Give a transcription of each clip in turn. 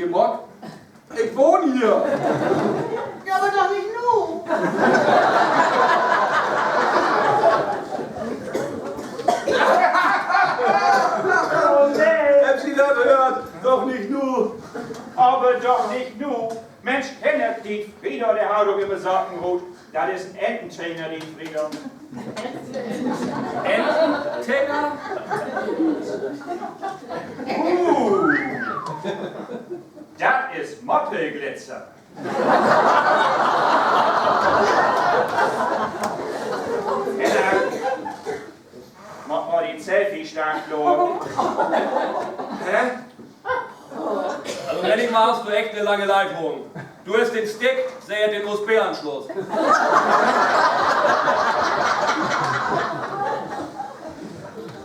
gemockt. Ich wohne hier. Ja, aber doch nicht nu. Oh nee, Hab Sie das gehört? Doch nicht nur. aber doch nicht nu. Mensch, kennt die Frieder, der hat doch immer Sockenrot. Das ist ein Ententrainer, die Frieder. Ententänger? Das ist Moppelglitzer. Mach mal die Selfie-Stange klar. Hä? Also wenn ich mal hast du echt eine lange Leitung. Du hast den Stick, sähe den USB-Anschluss.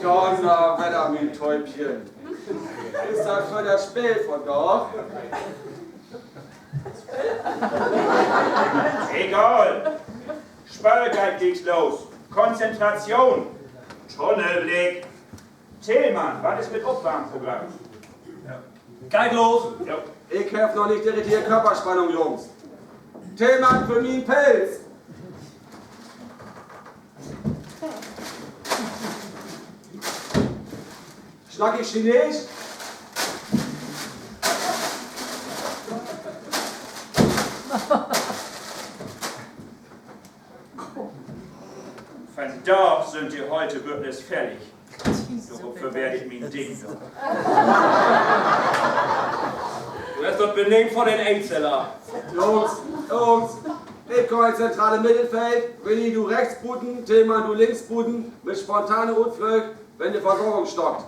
Donnerwetter, mein Täubchen. Ist das für das Spiel von doch? Egal. Spannigkeit geht's los. Konzentration. Tunnelblick. Tillmann, was ist mit Aufwärmprogramm? Geht los! Ja. Ich hab noch nicht die richtige Körperspannung, Jungs. Tillmann für meinen Pelz. Schnack ich Chinesisch? Von da sind die heute wirklich fertig. Dafür werde ich mein Ding. Du hast dort benehmt von den Engzeller. Jungs, ich komme ins zentrale Mittelfeld. Willi, du Rechtsbuden, Tillmann, du Linksbuden, mit spontaner Utflug, wenn die Versorgung stockt.